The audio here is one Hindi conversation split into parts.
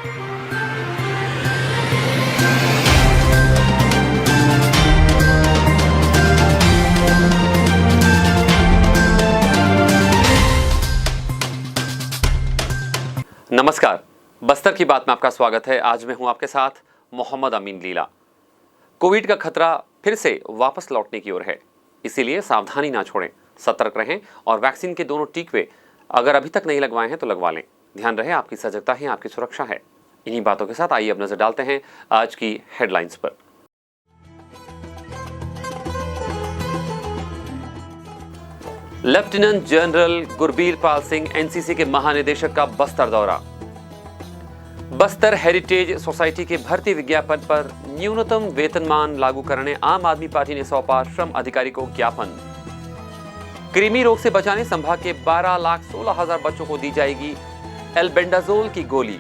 नमस्कार, बस्तर की बात में आपका स्वागत है। आज मैं हूं आपके साथ मोहम्मद अमीन लीला। कोविड का खतरा फिर से वापस लौटने की ओर है, इसीलिए सावधानी ना छोड़ें, सतर्क रहें और वैक्सीन के दोनों टीके अगर अभी तक नहीं लगवाए हैं तो लगवा लें। ध्यान रहे, आपकी सजगता ही आपकी सुरक्षा है। इन्हीं बातों के साथ आइए अब नजर डालते हैं आज की हेडलाइंस पर। Lieutenant general Gurbir Pal Singh NCC के महानिदेशक का बस्तर दौरा। बस्तर हेरिटेज सोसाइटी के भर्ती विज्ञापन पर न्यूनतम वेतनमान लागू करने आम आदमी पार्टी ने सौंपा श्रम अधिकारी को ज्ञापन। कृमि रोग से बचाने संभाग के 12,16,000 बच्चों को दी जाएगी एल्बेंडाजोल की गोली।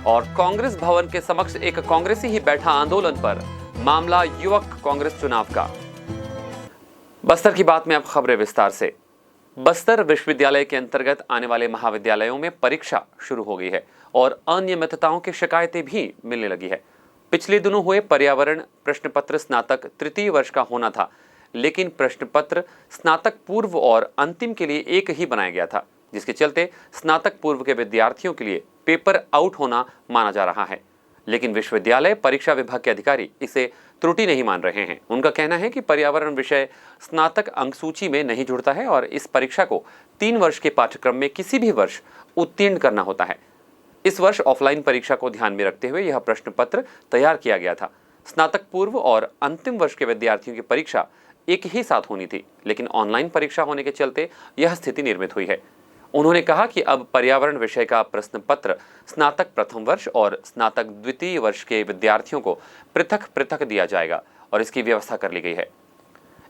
और कांग्रेस भवन के समक्ष एक कांग्रेसी ही बैठा आंदोलन पर मामला युवक कांग्रेस चुनाव का। बस्तर की बात में अब खबरें विस्तार से। बस्तर विश्वविद्यालय के अंतर्गत आने वाले महाविद्यालयों में परीक्षा शुरू हो गई है और अनियमितताओं की शिकायतें भी मिलने लगी है। पिछले दिनों हुए पर्यावरण प्रश्न पत्र स्नातक तृतीय वर्ष का होना था, लेकिन प्रश्न पत्र स्नातक पूर्व और अंतिम के लिए एक ही बनाया गया था, जिसके चलते स्नातक पूर्व के विद्यार्थियों के लिए पेपर आउट होना माना जा रहा है। लेकिन विश्वविद्यालय परीक्षा विभाग के अधिकारी इसे त्रुटि नहीं मान रहे हैं। उनका कहना है कि पर्यावरण विषय स्नातक अंक सूची में नहीं जुड़ता है और इस परीक्षा को 3 वर्ष के पाठ्यक्रम में किसी भी वर्ष उत्तीर्ण करना होता है। इस वर्ष ऑफलाइन परीक्षा को ध्यान में रखते हुए यह प्रश्न पत्र तैयार किया गया था। स्नातक पूर्व और अंतिम वर्ष के विद्यार्थियों की परीक्षा एक ही साथ होनी थी, लेकिन ऑनलाइन परीक्षा होने के चलते यह स्थिति निर्मित हुई है। उन्होंने कहा कि अब पर्यावरण विषय का प्रश्न पत्र स्नातक प्रथम वर्ष और स्नातक द्वितीय वर्ष के विद्यार्थियों को पृथक पृथक दिया जाएगा और इसकी व्यवस्था कर ली गई है।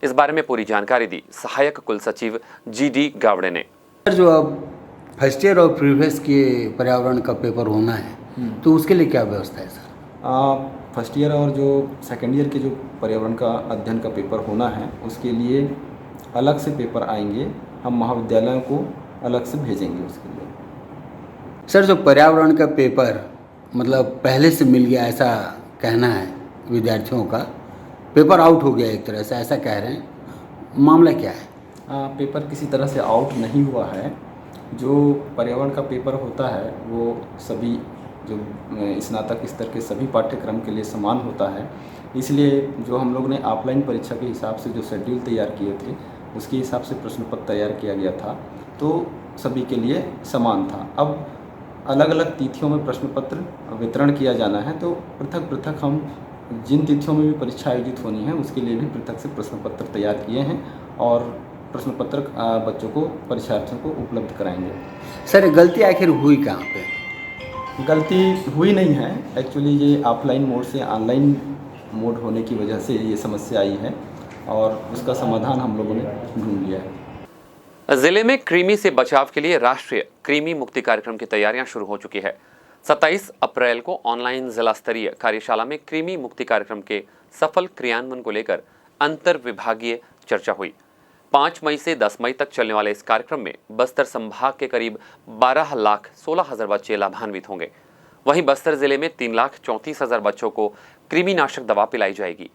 इस बारे में पूरी जानकारी दी सहायक कुल सचिव GD गावड़े ने। जो अब फर्स्ट ईयर और प्रीवियस के पर्यावरण का पेपर होना है, तो उसके लिए क्या व्यवस्था है सर? फर्स्ट ईयर और जो सेकेंड ईयर के जो पर्यावरण का अध्ययन का पेपर होना है, उसके लिए अलग से पेपर आएंगे। हम महाविद्यालयों को अलग से भेजेंगे उसके लिए। सर, जो पर्यावरण का पेपर मतलब पहले से मिल गया ऐसा कहना है विद्यार्थियों का, पेपर आउट हो गया एक तरह से, ऐसा कह रहे हैं, मामला क्या है? पेपर किसी तरह से आउट नहीं हुआ है। जो पर्यावरण का पेपर होता है वो सभी जो स्नातक स्तर के सभी पाठ्यक्रम के लिए समान होता है। इसलिए जो हम लोग ने ऑफलाइन परीक्षा के हिसाब से जो शेड्यूल तैयार किए थे, उसके हिसाब से प्रश्न पत्र तैयार किया गया था, तो सभी के लिए समान था। अब अलग अलग तिथियों में प्रश्न पत्र वितरण किया जाना है, तो पृथक पृथक हम जिन तिथियों में भी परीक्षा आयोजित होनी है उसके लिए भी पृथक से प्रश्न पत्र तैयार किए हैं और प्रश्न पत्र बच्चों को, परीक्षार्थियों को उपलब्ध कराएंगे। सर, गलती आखिर हुई कहाँ पे? गलती हुई नहीं है। एक्चुअली ये ऑफलाइन मोड से ऑनलाइन मोड होने की वजह से ये समस्या आई है और उसका समाधान हम लोगों ने ढूंढ लिया है। जिले में कृमि से बचाव के लिए राष्ट्रीय कृमि मुक्ति कार्यक्रम की तैयारियां शुरू हो चुकी है। 27 अप्रैल को ऑनलाइन जिला स्तरीय कार्यशाला में कृमि मुक्ति कार्यक्रम के सफल क्रियान्वयन को लेकर अंतर विभागीय चर्चा हुई। 5 मई से 10 मई तक चलने वाले इस कार्यक्रम में बस्तर संभाग के करीब 12,16,000 बच्चे लाभान्वित होंगे। वहीं बस्तर जिले में 3,34,000 बच्चों को कृमिनाशक दवा पिलाई जाएगी।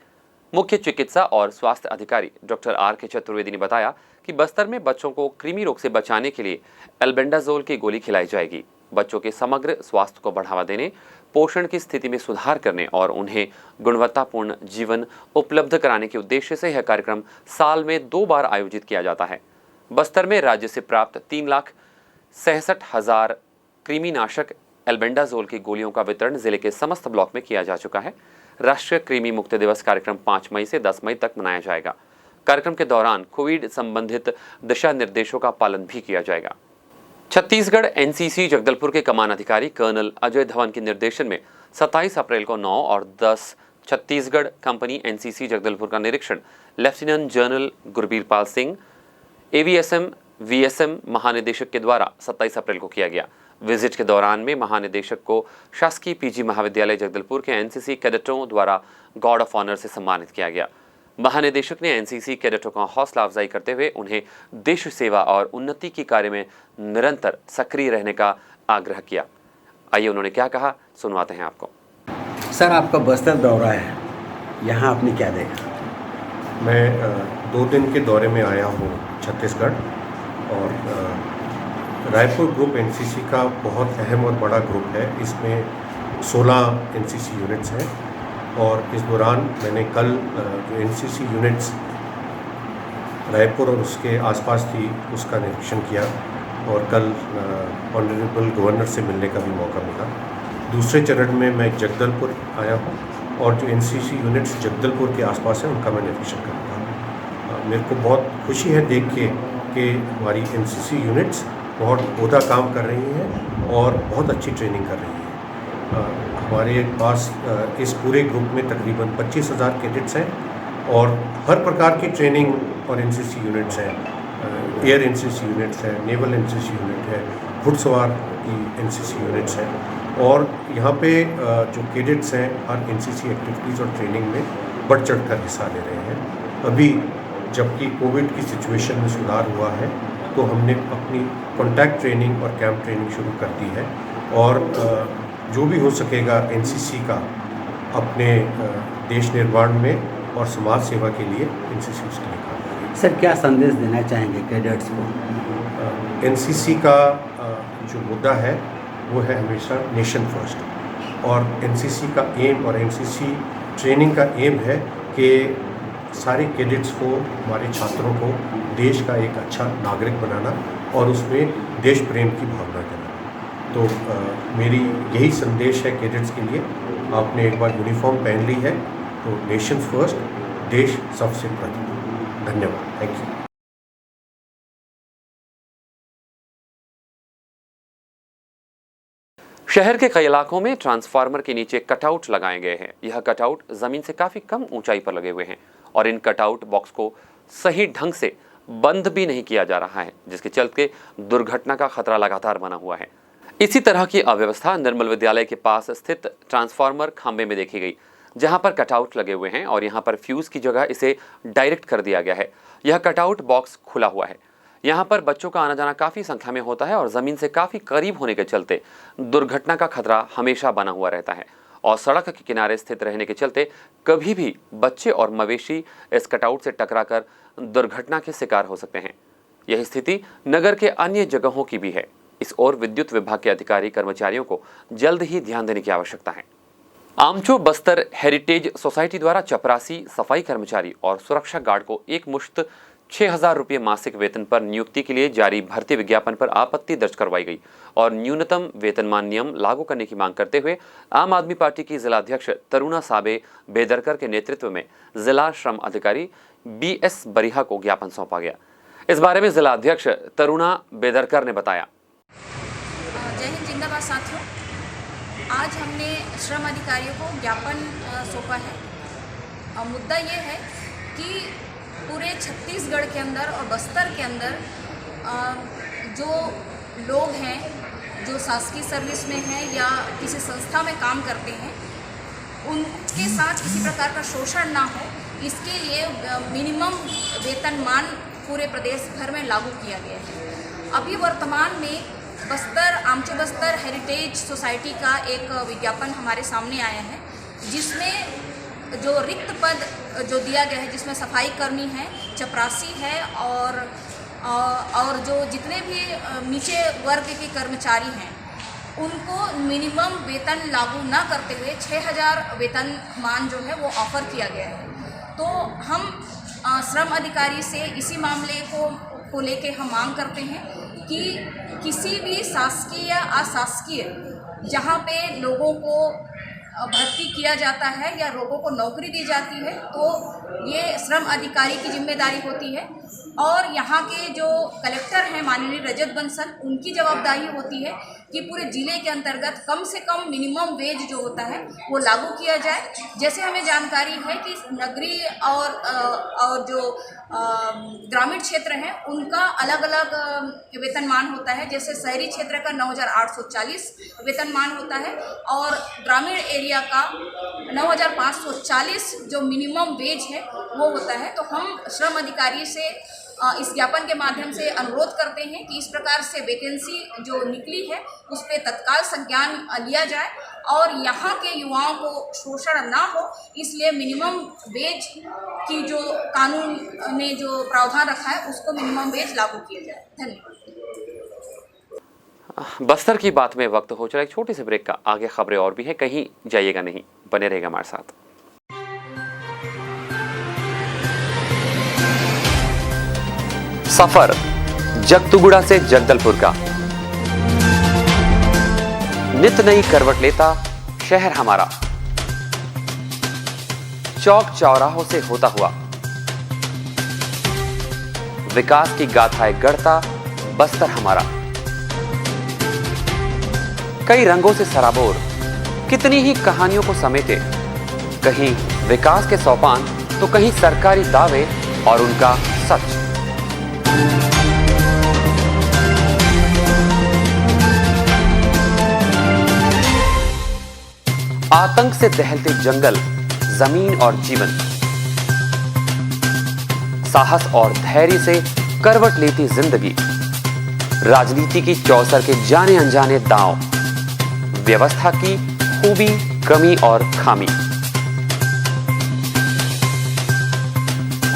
मुख्य चिकित्सा और स्वास्थ्य अधिकारी डॉक्टर RK चतुर्वेदी ने बताया कि बस्तर में बच्चों को कृमि रोग से बचाने के लिए एल्बेंडाजोल की गोली खिलाई जाएगी। बच्चों के समग्र स्वास्थ्य को बढ़ावा देने, पोषण की स्थिति में सुधार करने और उन्हें गुणवत्तापूर्ण जीवन उपलब्ध कराने के उद्देश्य से यह कार्यक्रम साल में 2 बार आयोजित किया जाता है। बस्तर में राज्य से प्राप्त 3,66,000 कृमिनाशक एल्बेंडाजोल की गोलियों का वितरण जिले के समस्त ब्लॉक में किया जा चुका है। राष्ट्रीय कृमि मुक्त दिवस कार्यक्रम 5 मई से 10 मई तक मनाया जाएगा। कार्यक्रम के दौरान कोविड संबंधित दिशा निर्देशों का पालन भी किया जाएगा। छत्तीसगढ़ NCC जगदलपुर के कमान अधिकारी कर्नल अजय धवन के निर्देशन में 27 अप्रैल को 9 और 10 छत्तीसगढ़ कंपनी NCC जगदलपुर का निरीक्षण lieutenant general Gurbir Pal Singh AVSM VSM महानिदेशक के द्वारा 27 अप्रैल को किया गया। विजिट के दौरान में महानिदेशक को शासकीय PG महाविद्यालय जगदलपुर के NCC कैडेटों द्वारा गार्ड ऑफ ऑनर से सम्मानित किया गया। महानिदेशक ने NCC कैडेटों का हौसला अफजाई करते हुए उन्हें देश सेवा और उन्नति के कार्य में निरंतर सक्रिय रहने का आग्रह किया। आइए उन्होंने क्या कहा सुनवाते हैं आपको। सर, आपका बस्तर दौरा है, यहाँ आपने क्या देखा? मैं 2 दिन के दौरे में आया हूँ छत्तीसगढ़, और रायपुर ग्रुप एनसीसी का बहुत अहम और बड़ा ग्रुप है। इसमें 16 एनसीसी यूनिट्स हैं, और इस दौरान मैंने कल जो एनसीसी यूनिट्स रायपुर और उसके आसपास थी उसका निरीक्षण किया, और कल ऑनरेबल गवर्नर से मिलने का भी मौका मिला। दूसरे चरण में मैं जगदलपुर आया हूँ, और जो एनसीसी यूनिट्स जगदलपुर के आसपास हैं उनका मैं निरीक्षण करूँगा। मेरे को बहुत खुशी है देख के कि हमारी एनसीसी यूनिट्स बहुत उम्दा काम कर रही हैं और बहुत अच्छी ट्रेनिंग कर रही हैं। हमारे पास इस पूरे ग्रुप में तकरीबन 25,000 कैडेट्स हैं, और हर प्रकार की ट्रेनिंग और एनसीसी यूनिट्स हैं। एयर एनसीसी यूनिट्स हैं, नेवल एनसीसी यूनिट है, घुड़सवार की एनसीसी यूनिट्स हैं, और यहाँ पे जो कैडेट्स हैं हर एनसीसी एक्टिविटीज़ और ट्रेनिंग में बढ़ चढ़ कर हिस्सा ले रहे हैं। अभी जबकि कोविड की सिचुएशन में सुधार हुआ है, तो हमने अपनी कॉन्टैक्ट ट्रेनिंग और कैंप ट्रेनिंग शुरू कर दी है, और जो भी हो सकेगा एनसीसी का अपने देश निर्माण में और समाज सेवा के लिए एनसीसी उसके लिए काम करेगी। सर, क्या संदेश देना चाहेंगे कैडेट्स को? एनसीसी का जो मुद्दा है वो है हमेशा नेशन फर्स्ट, और एनसीसी का एम और एनसीसी ट्रेनिंग का एम है कि सारे कैडेट्स को, हमारे छात्रों को देश का एक अच्छा नागरिक बनाना और उसमें देश प्रेम की भावना देना। तो मेरी यही संदेश है कैडेट्स के लिए। आपने एक बार यूनिफॉर्म पहन ली है तो नेशन फर्स्ट, देश सबसे प्रथम। धन्यवाद, थैंक यू। शहर के कई इलाकों में ट्रांसफार्मर के नीचे कटआउट लगाए गए हैं। यह कटआउट जमीन से काफी कम ऊंचाई पर लगे हुए हैं, और इन कटआउट बॉक्स को सही ढंग से बंद भी नहीं किया जा रहा है, जिसके चलते दुर्घटना का खतरा लगातार बना हुआ है। इसी तरह की अव्यवस्था निर्मल विद्यालय के पास स्थित ट्रांसफार्मर खंभे में देखी गई, जहां पर कटआउट लगे हुए हैं और यहां पर फ्यूज की जगह इसे डायरेक्ट कर दिया गया है। यह कटआउट बॉक्स खुला हुआ है। यहाँ पर बच्चों का आना जाना काफ़ी संख्या में होता है, और ज़मीन से काफ़ी करीब होने के चलते दुर्घटना का खतरा हमेशा बना हुआ रहता है, और सड़क के किनारे स्थित रहने के चलते कभी भी बच्चे और मवेशी इस कटआउट से टकराकर दुर्घटना के शिकार हो सकते हैं। यही स्थिति नगर के अन्य जगहों की भी है। इस ओर विद्युत विभाग के अधिकारी कर्मचारियों को जल्द ही ध्यान देने की आवश्यकता है। आमचो बस्तर हेरिटेज सोसाइटी द्वारा चपरासी, सफाई कर्मचारी और सुरक्षा गार्ड को एक मुश्त 6,000 रुपये मासिक वेतन पर नियुक्ति के लिए जारी भर्ती विज्ञापन पर आपत्ति दर्ज करवाई गई, और न्यूनतम वेतनमान नियम लागू करने की मांग करते हुए आम आदमी पार्टी की जिलाध्यक्ष तरुणा साबे बेदरकर के नेतृत्व में जिला श्रम अधिकारी BS बरिहा को ज्ञापन सौंपा गया। इस बारे में जिलाध्यक्ष तरुणा बेदरकर ने बताया। जय हिंद, जिंदाबाद साथियों। आज हमने श्रम अधिकारियों को ज्ञापन सौंपा है। मुद्दा ये है कि पूरे छत्तीसगढ़ के अंदर और बस्तर के अंदर जो लोग हैं, जो शासकीय सर्विस में हैं या किसी संस्था में काम करते हैं, उनके साथ किसी प्रकार का शोषण ना हो, इसके लिए मिनिमम वेतनमान पूरे प्रदेश भर में लागू किया गया है। अभी वर्तमान में आमचो बस्तर हेरिटेज सोसाइटी का एक विज्ञापन हमारे सामने आया है, जिसमें जो रिक्त पद जो दिया गया है, जिसमें सफाई कर्मी है, चपरासी है, और जो जितने भी नीचे वर्ग के कर्मचारी हैं, उनको मिनिमम वेतन लागू ना करते हुए 6,000 वेतनमान जो है वो ऑफर किया गया है। तो हम श्रम अधिकारी से इसी मामले को लेके हम मांग करते हैं कि किसी भी शासकीय या अशासकीय जहाँ पे लोगों को भर्ती किया जाता है या लोगों को नौकरी दी जाती है, तो ये श्रम अधिकारी की जिम्मेदारी होती है, और यहाँ के जो कलेक्टर हैं माननीय रजत बंसल, उनकी जवाबदारी होती है कि पूरे ज़िले के अंतर्गत कम से कम मिनिमम वेज जो होता है वो लागू किया जाए। जैसे हमें जानकारी है कि नगरीय और जो ग्रामीण क्षेत्र हैं उनका अलग अलग वेतनमान होता है। जैसे शहरी क्षेत्र का 9,840 वेतनमान होता है, और ग्रामीण एरिया का 9,540 जो मिनिमम वेज है वो होता है। तो हम श्रम अधिकारी से इस ज्ञापन के माध्यम से अनुरोध करते हैं कि इस प्रकार से वैकेंसी जो निकली है उस पर तत्काल संज्ञान लिया जाए और यहाँ के युवाओं को शोषण ना हो, इसलिए मिनिमम वेज की जो कानून ने जो प्रावधान रखा है उसको मिनिमम वेज लागू किया जाए। धन्यवाद। बस्तर की बात में वक्त हो चला एक छोटी सी ब्रेक का। आगे खबरें और भी हैं, कहीं जाइएगा नहीं, बने रहेगा हमारे साथ। सफर जगतुगुड़ा से जगदलपुर का नित नई करवट लेता शहर हमारा, चौक चौराहों से होता हुआ विकास की गाथाएं गढ़ता बस्तर हमारा, कई रंगों से सराबोर कितनी ही कहानियों को समेटे, कहीं विकास के सोपान तो कहीं सरकारी दावे और उनका सच। आतंक से दहलते जंगल, जमीन और जीवन, साहस और धैर्य से करवट लेती जिंदगी, राजनीति की चौसर के जाने अनजाने दांव, व्यवस्था की खूबी, कमी और खामी,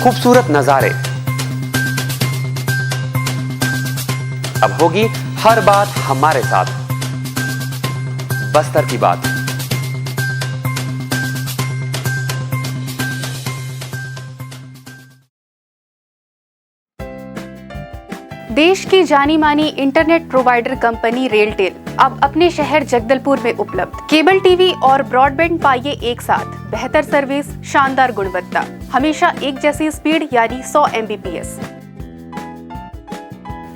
खूबसूरत नजारे। अब होगी हर बात हमारे साथ, बस्तर की बात। देश की जानी मानी इंटरनेट प्रोवाइडर कंपनी रेलटेल अब अपने शहर जगदलपुर में उपलब्ध। केबल टीवी और ब्रॉडबैंड पाइए एक साथ, बेहतर सर्विस, शानदार गुणवत्ता, हमेशा एक जैसी स्पीड यानी 100 Mbps।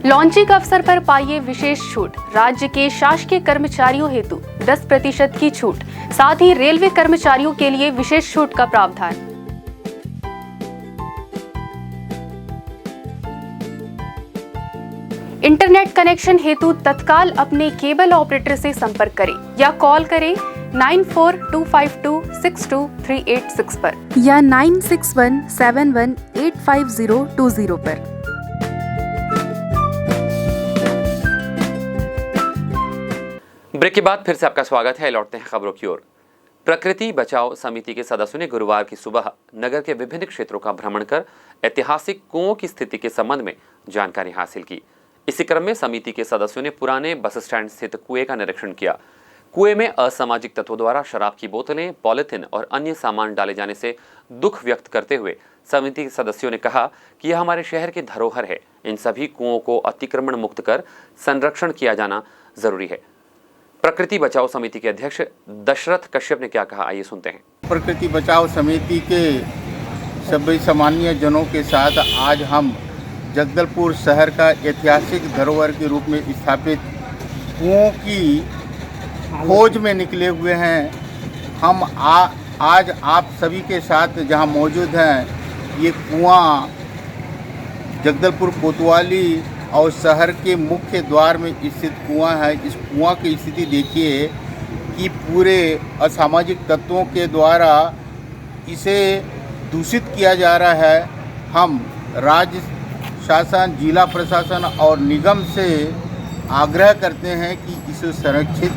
लॉन्चिंग अवसर पर पाइए विशेष छूट, राज्य के शासकीय कर्मचारियों हेतु 10% की छूट, साथ ही रेलवे कर्मचारियों के लिए विशेष छूट का प्रावधान। इंटरनेट कनेक्शन हेतु तत्काल अपने केबल ऑपरेटर से संपर्क करें या कॉल करें 9425262386 पर या 9617185020 पर। ब्रेक के बाद फिर से आपका स्वागत है। लौटते हैं खबरों की ओर। प्रकृति बचाओ समिति के सदस्यों ने गुरुवार की सुबह नगर के विभिन्न क्षेत्रों का भ्रमण कर ऐतिहासिक कुओं की स्थिति के संबंध में जानकारी हासिल की। इसी क्रम में समिति के सदस्यों ने पुराने बस स्टैंड स्थित कुएं का निरीक्षण किया। कुएं में असामाजिक तत्वों द्वारा शराब की बोतलें, पॉलिथीन और अन्य सामान डाले जाने से दुख व्यक्त करते हुए समिति के सदस्यों ने कहा कि यह हमारे शहर की धरोहर है। इन सभी कुओं को अतिक्रमण मुक्त कर संरक्षण किया जाना जरूरी है। प्रकृति बचाओ समिति के अध्यक्ष दशरथ कश्यप ने क्या कहा, आइए सुनते हैं। प्रकृति बचाओ समिति के सभी सम्मानीय जनों के साथ आज हम जगदलपुर शहर का ऐतिहासिक धरोहर के रूप में स्थापित कुओं की खोज में निकले हुए हैं। हम आज आप सभी के साथ जहां मौजूद हैं, ये कुआं जगदलपुर कोतवाली और शहर के मुख्य द्वार में स्थित कुआं है। इस कुआं की स्थिति देखिए कि पूरे असामाजिक तत्वों के द्वारा इसे दूषित किया जा रहा है। हम राज्य शासन, जिला प्रशासन और निगम से आग्रह करते हैं कि इसे संरक्षित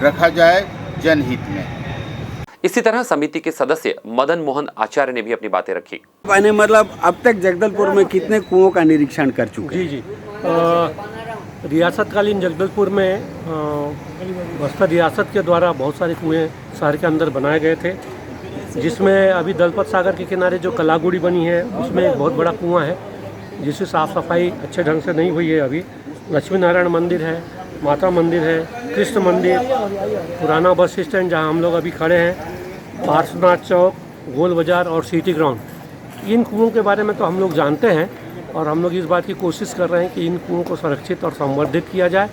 रखा जाए जनहित में। इसी तरह समिति के सदस्य मदन मोहन आचार्य ने भी अपनी बातें रखी। मैंने मतलब अब तक जगदलपुर में कितने कुओं का निरीक्षण कर चुके हैं? जी रियासतकालीन जगदलपुर में बस्तर रियासत के द्वारा बहुत सारे कुएं शहर के अंदर बनाए गए थे, जिसमें अभी दलपत सागर के किनारे जो कलागुड़ी बनी है उसमें एक बहुत बड़ा कुआं है जिसकी साफ़ सफाई अच्छे ढंग से नहीं हुई है। अभी लक्ष्मी नारायण मंदिर है, माता मंदिर है, कृष्ण मंदिर, पुराना बस स्टैंड जहां हम लोग अभी खड़े हैं, पार्श्वनाथ चौक, गोल बाज़ार और सिटी ग्राउंड, इन कुओं के बारे में तो हम लोग जानते हैं और हम लोग इस बात की कोशिश कर रहे हैं कि इन कुओं को संरक्षित और संवर्धित किया जाए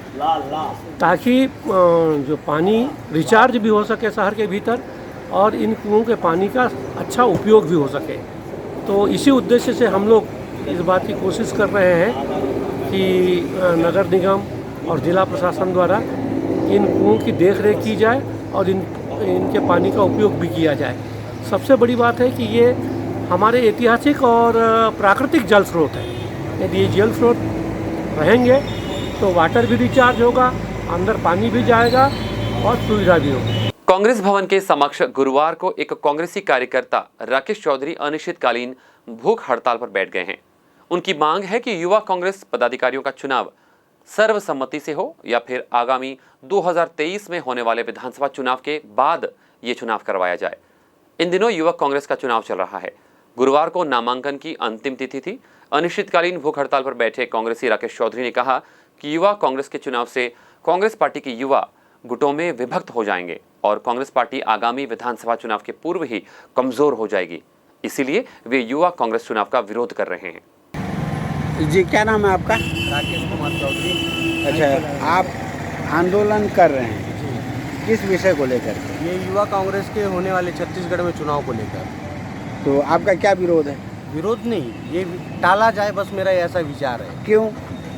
ताकि जो पानी रिचार्ज भी हो सके शहर के भीतर और इन कुओं के पानी का अच्छा उपयोग भी हो सके। तो इसी उद्देश्य से हम लोग इस बात की कोशिश कर रहे हैं कि नगर निगम और जिला प्रशासन द्वारा इन कुओं की देखरेख की जाए और इनके पानी का उपयोग भी किया जाए। सबसे बड़ी बात है कि ये हमारे ऐतिहासिक और प्राकृतिक जल स्रोत है। यदि ये जेल फ्लोर रहेंगे तो वाटर भी रिचार्ज होगा, अंदर पानी भी जाएगा और सुविधा भी होगी। कांग्रेस भवन के समक्ष गुरुवार को एक कांग्रेसी कार्यकर्ता राकेश चौधरी अनिश्चितकालीन भूख हड़ताल पर बैठ गए हैं। उनकी मांग है कि युवा कांग्रेस पदाधिकारियों का चुनाव सर्वसम्मति से हो या फिर आगामी 2023 में होने वाले विधानसभा चुनाव के बाद ये चुनाव करवाया जाए। इन दिनों युवा कांग्रेस का चुनाव चल रहा है। गुरुवार को नामांकन की अंतिम तिथि थी। अनिश्चितकालीन भूख हड़ताल पर बैठे कांग्रेसी राकेश चौधरी ने कहा कि युवा कांग्रेस के चुनाव से कांग्रेस पार्टी के युवा गुटों में विभक्त हो जाएंगे और कांग्रेस पार्टी आगामी विधानसभा चुनाव के पूर्व ही कमजोर हो जाएगी। इसीलिए वे युवा कांग्रेस चुनाव का विरोध कर रहे हैं। जी, क्या नाम है आपका? राकेश कुमार चौधरी। अच्छा, आप आंदोलन कर रहे हैं, किस विषय को लेकर? ये युवा कांग्रेस के होने वाले छत्तीसगढ़ में चुनाव को लेकर। तो आपका क्या विरोध है? विरोध नहीं, ये टाला जाए, बस मेरा ऐसा विचार है। क्यों?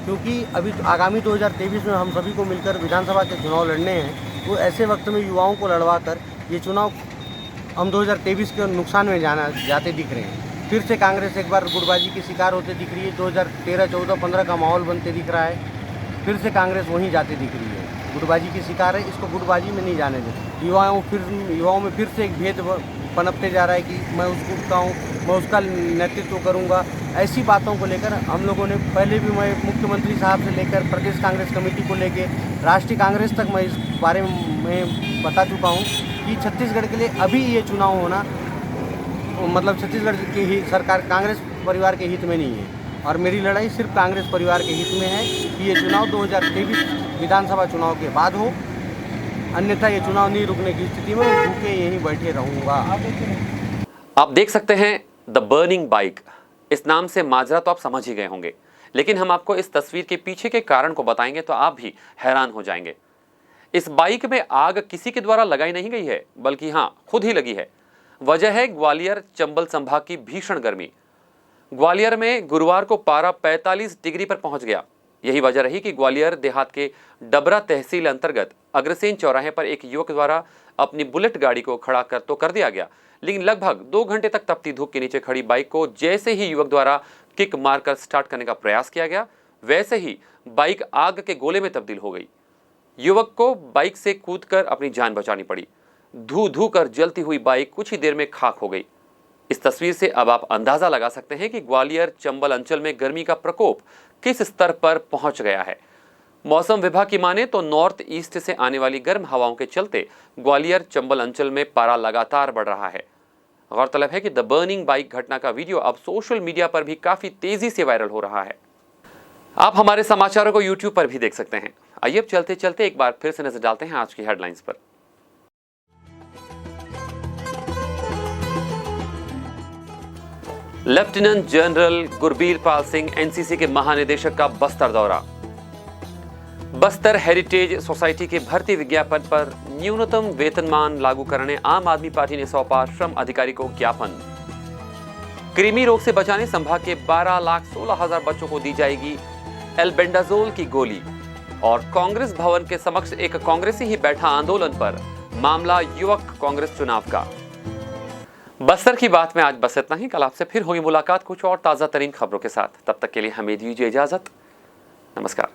क्योंकि अभी आगामी 2023 में हम सभी को मिलकर विधानसभा के चुनाव लड़ने हैं, तो ऐसे वक्त में युवाओं को लड़वा कर ये चुनाव हम 2023 के नुकसान में जाते दिख रहे हैं। फिर से कांग्रेस एक बार गुटबाजी की शिकार होते दिख रही है। 2013, 14, 15 का माहौल बनते दिख रहा है। फिर से कांग्रेस वहीं जाते दिख रही है। गुटबाजी की शिकार है, इसको गुटबाजी में नहीं जाने दें। युवाओं में फिर से एक भेद पनपते जा रहा है कि मैं उस गुट का हूँ, मैं उसका नेतृत्व करूँगा। ऐसी बातों को लेकर हम लोगों ने पहले भी, मैं मुख्यमंत्री साहब से लेकर प्रदेश कांग्रेस कमेटी को लेकर राष्ट्रीय कांग्रेस तक मैं इस बारे में बता चुका हूँ कि छत्तीसगढ़ के लिए अभी ये चुनाव होना मतलब छत्तीसगढ़ की ही सरकार कांग्रेस परिवार के हित में नहीं है। और मेरी लड़ाई सिर्फ कांग्रेस परिवार के हित में है कि ये चुनाव 2023 विधानसभा चुनाव के बाद हो, अन्यथा ये चुनाव नहीं रुकने की स्थिति में भूखे यहीं बैठे रहूँगा। आप देख सकते हैं द बर्निंग बाइक। इस नाम से माजरा तो आप समझ ही गए होंगे, लेकिन हम आपको इस तस्वीर के पीछे के कारण को बताएंगे तो आप भी हैरान हो जाएंगे। इस बाइक में आग किसी के द्वारा लगाई नहीं गई है, बल्कि हाँ, खुद ही लगी है। वजह है ग्वालियर चंबल संभाग की भीषण गर्मी। ग्वालियर में गुरुवार को पारा 45 डिग्री पर पहुंच गया। यही वजह रही कि ग्वालियर देहात के डबरा तहसील अंतर्गत अग्रसेन चौराहे पर एक युवक द्वारा अपनी बुलेट गाड़ी को खड़ा कर दिया गया, लेकिन लगभग 2 घंटे तक तपती धूप के नीचे खड़ी बाइक को जैसे ही युवक द्वारा किक मारकर स्टार्ट करने का प्रयास किया गया, वैसे ही बाइक आग के गोले में तब्दील हो गई। युवक को बाइक से कूदकर अपनी जान बचानी पड़ी। धू धू कर जलती हुई बाइक कुछ ही देर में खाक हो गई। इस तस्वीर से अब आप अंदाजा लगा सकते हैं कि ग्वालियर चंबल अंचल में गर्मी का प्रकोप किस स्तर पर पहुंच गया है। मौसम विभाग की माने तो नॉर्थ ईस्ट से आने वाली गर्म हवाओं के चलते ग्वालियर चंबल अंचल में पारा लगातार बढ़ रहा है। गौरतलब है कि द बर्निंग बाइक घटना का वीडियो अब सोशल मीडिया पर भी काफी तेजी से वायरल हो रहा है। आप हमारे समाचारों को यूट्यूब पर भी देख सकते हैं। आइए अब चलते चलते एक बार फिर से नजर डालते हैं आज की हेडलाइंस पर। Lieutenant general Gurbir Pal Singh NCC के महानिदेशक का बस्तर दौरा। बस्तर हेरिटेज सोसाइटी के भर्ती विज्ञापन पर न्यूनतम वेतनमान लागू करने आम आदमी पार्टी ने सौंपा श्रम अधिकारी को ज्ञापन। कृमि रोग से बचाने संभाग के 12,16,000 बच्चों को दी जाएगी एल्बेंडाजोल की गोली। और कांग्रेस भवन के समक्ष एक कांग्रेसी ही बैठा आंदोलन पर मामला युवक कांग्रेस चुनाव का। बस्तर की बात में आज बस इतना ही। कल आपसे फिर होगी मुलाकात कुछ और ताजा तरीन खबरों के साथ। तब तक के लिए हमें दीजिए इजाजत। नमस्कार।